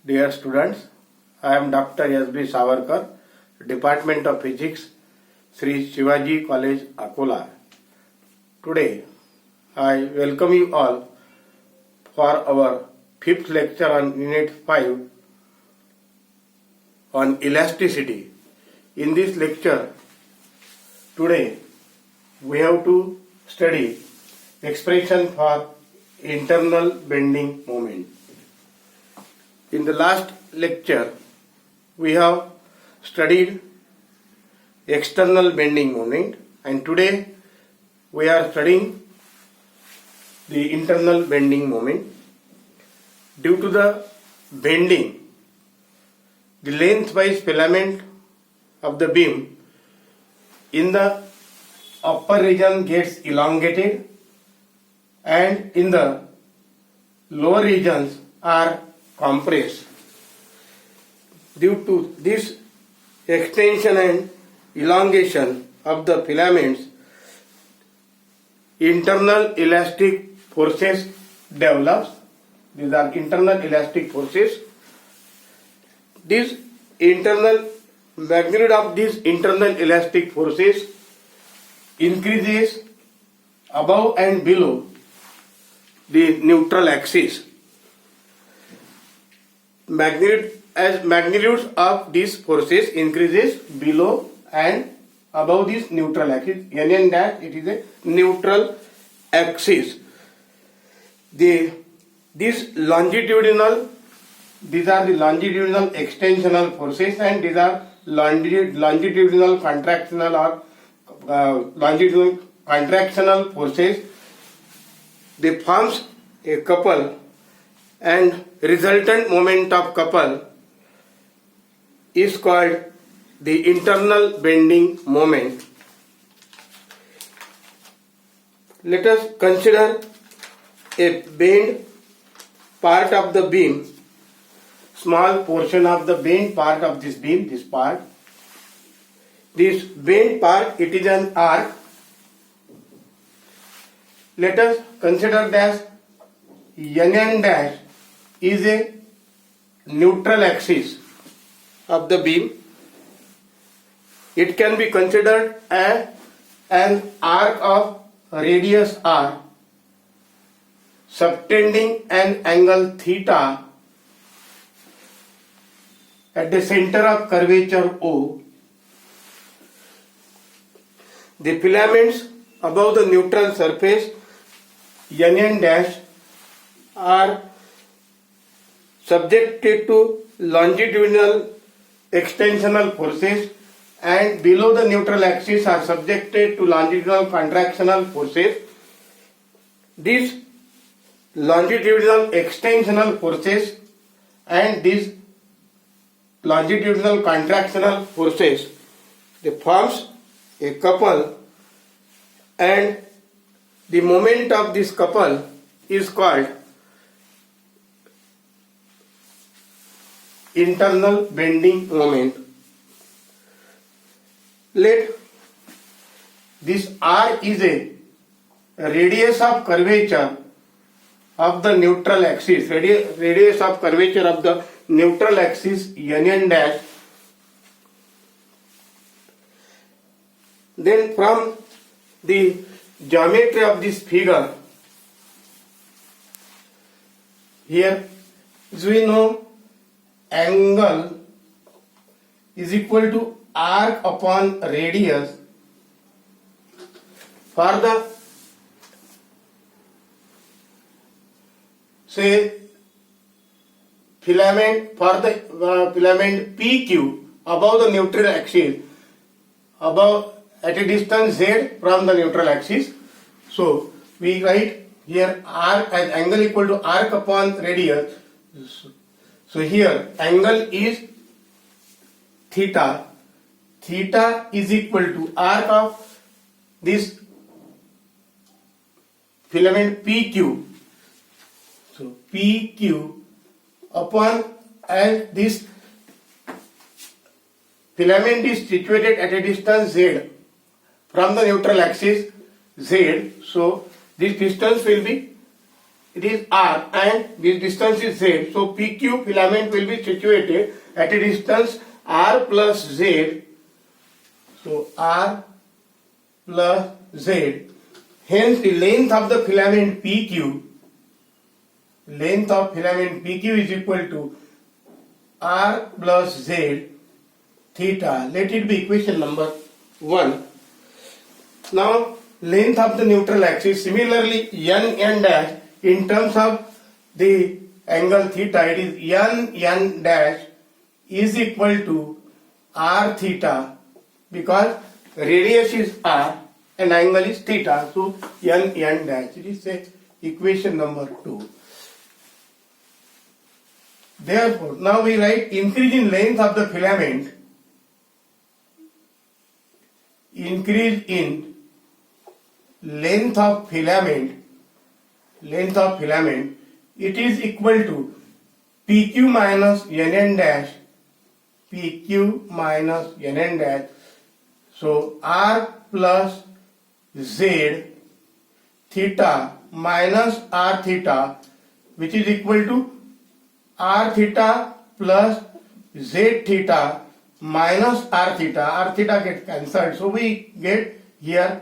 Dear students, I am Dr. S.B. Savarkar, Department of Physics, Sri Shivaji College, Akola. Today, I welcome you all for our fifth lecture on Unit 5 on elasticity. In this lecture, today, we have to study expression for internal bending moment. In the last lecture, we have studied external bending moment, and today we are studying the internal bending moment. Due to the bending, the lengthwise filament of the beam in the upper region gets elongated and in the lower regions are compressed. Due to this extension and elongation of the filaments, internal elastic forces develops. These are internal elastic forces. This internal magnitude of these internal elastic forces increases above and below the neutral axis. Magnitudes of these forces increases below and above this neutral axis. N dash, it is a neutral axis. These are the longitudinal extensional forces, and these are longitudinal contractional or longitudinal contractional forces. They forms a couple, and resultant moment of couple is called the internal bending moment. Let us consider a bent part of the beam, small portion of the bent part of this beam, this part. This bent part, it is an arc. Let us consider that N dash is a neutral axis of the beam. It can be considered as an arc of radius r subtending an angle theta at the center of curvature O. The filaments above the neutral surface N dash are subjected to longitudinal extensional forces, and below the neutral axis are subjected to longitudinal contractional forces. These longitudinal extensional forces and these longitudinal contractional forces, they forms a couple, and the moment of this couple is called internal bending moment. Let this R is a radius of curvature of the neutral axis, radius of curvature of the neutral axis N dash. Then from the geometry of this figure, here as we know, angle is equal to arc upon radius. For the filament, for the filament PQ above the neutral axis, above at a distance z from the neutral axis. So we write here arc as angle equal to arc upon radius. So here angle is theta. Theta is equal to arc of this filament PQ. So PQ upon, as this filament is situated at a distance z from the neutral axis z, so this distance will be it is R and this distance is Z. So PQ filament will be situated at a distance R plus Z. So R plus Z. Hence the length of the filament PQ, is equal to R plus Z theta. Let it be equation number 1. Now length of the neutral axis, similarly n dash, in terms of the angle theta, it is n dash is equal to R theta, because radius is R and angle is theta, so n dash. It is equation number 2. Therefore, now we write increase in length of the filament, increase in length of filament, it is equal to PQ minus NN dash, so R plus Z theta minus R theta, which is equal to R theta plus Z theta minus R theta gets cancelled, so we get here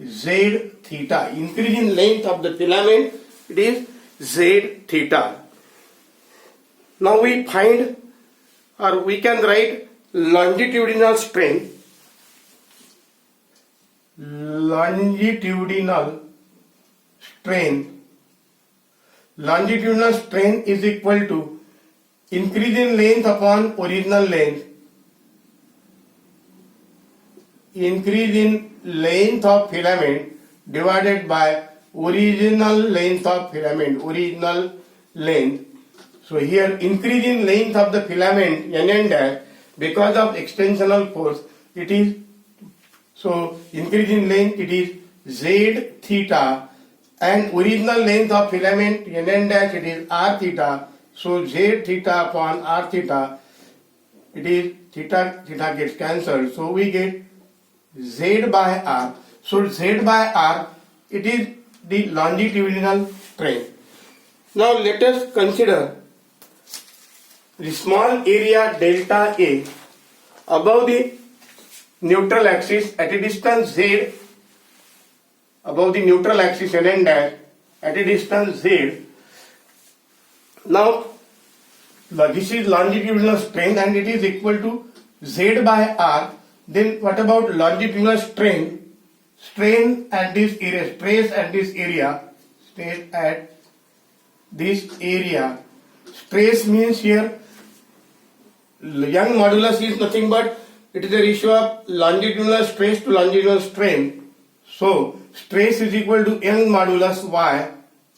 Z theta. Increase in length of the filament, it is Z theta. Now we find, or we can write longitudinal strain. Longitudinal strain is equal to increase in length upon original length, increase in length of filament divided by original length of filament, So here increase in length of the filament NN dash, because of extensional force, it is, so increase in length, it is Z theta, and original length of filament NN dash, it is R theta, so Z theta upon R theta, it is theta gets cancelled, so we get Z by R. So Z by R, it is the longitudinal strain. Now let us consider the small area delta A above the neutral axis at a distance Z, above the neutral axis NN dash at a distance Z. Now this is longitudinal strain and it is equal to Z by R. Then what about longitudinal strain? Strain at this area, stress at this area, Stress means here Young modulus is nothing but it is a ratio of longitudinal stress to longitudinal strain. So stress is equal to Young modulus Y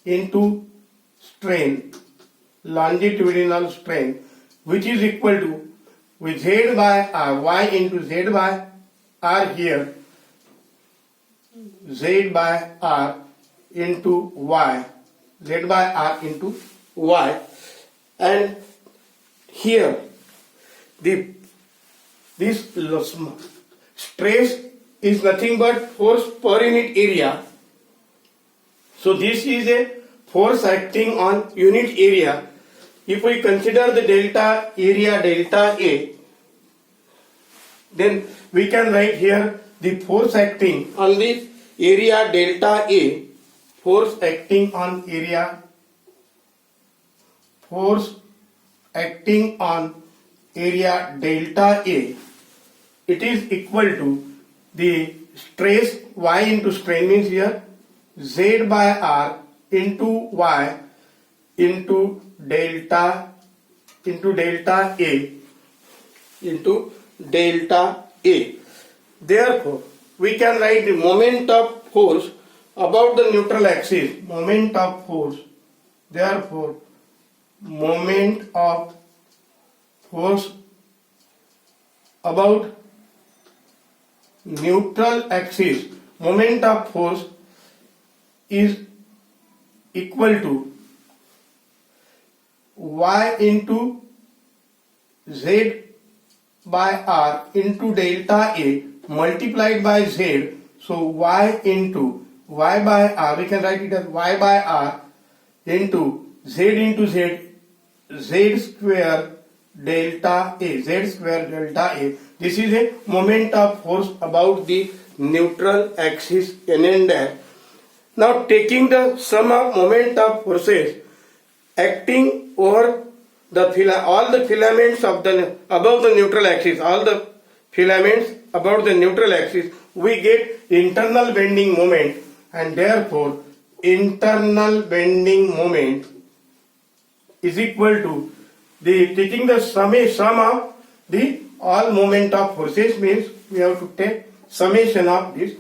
into strain, longitudinal strain, which is equal to with Z by R, Y into Z by R here, Z by R into Y, Z by R into Y, and here this stress is nothing but force per unit area. So this is a force acting on unit area. If we consider the delta area delta A, then we can write here the force acting on this area delta A, force acting on area delta A, it is equal to the stress Y into strain means here Z by R into Y into delta A. Therefore, we can write the moment of force about the neutral axis, moment of force. Therefore, moment of force about neutral axis, moment of force is equal to Y into Z by R into delta A multiplied by Z. So Y into Y by R, we can write it as Y by R into Z square delta A, Z square delta A. This is a moment of force about the neutral axis N and dash. Now taking the sum of moment of forces acting over all the filaments of the above the neutral axis, all the filaments above the neutral axis, we get internal bending moment, and therefore internal bending moment is equal to the taking the sum of the all moment of forces, means we have to take summation of this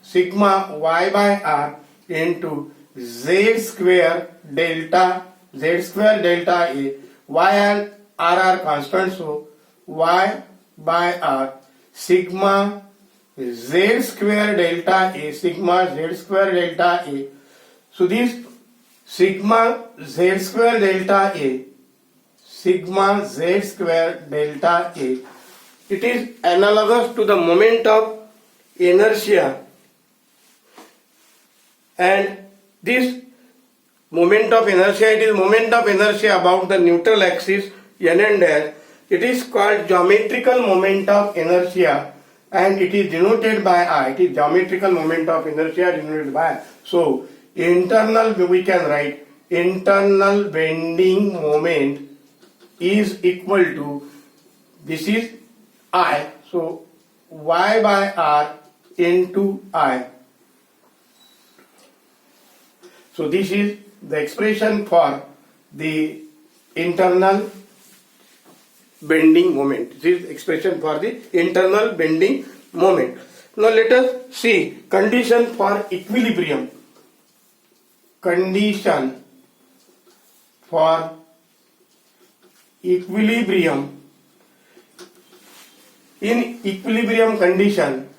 sigma y by r into z square delta A. Y and r are constant, so y by r sigma z square delta A, sigma z square delta A. So this sigma z square delta A, sigma z square delta A, it is analogous to the moment of inertia, and this moment of inertia, it is moment of inertia about the neutral axis N and dash. It is called geometrical moment of inertia, and it is denoted by I. It is geometrical moment of inertia denoted by I. So internal, we can write internal bending moment is equal to, this is I, so y by r into I. So this is the expression for the internal bending moment. This is expression for the internal bending moment. Now let us see condition for equilibrium. Condition for equilibrium. In equilibrium condition,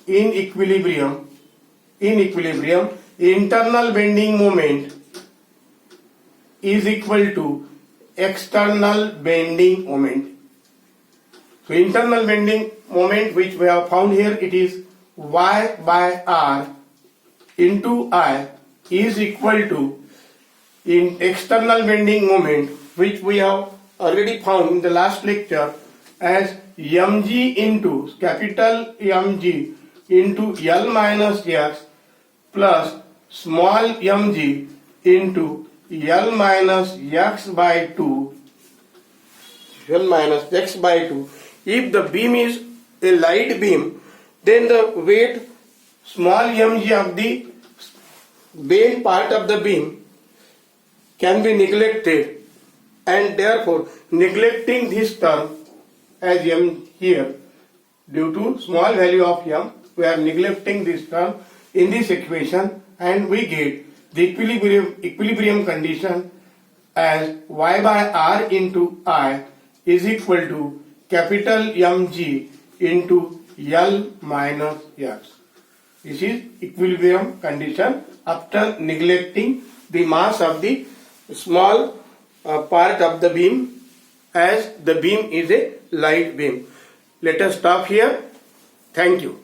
in equilibrium, internal bending moment is equal to external bending moment. So internal bending moment which we have found here, it is y by r into I is equal to in external bending moment which we have already found in the last lecture as mg into capital Mg into L minus x plus small mg into L minus x by 2, L minus x by 2. If the beam is a light beam, then the weight small mg of the bent part of the beam can be neglected, and therefore neglecting this term as m here, due to small value of m, we are neglecting this term in this equation, and we get the equilibrium condition as y by r into I is equal to capital Mg into L minus x. This is equilibrium condition after neglecting the mass of the small part of the beam, as the beam is a light beam. Let us stop here. Thank you.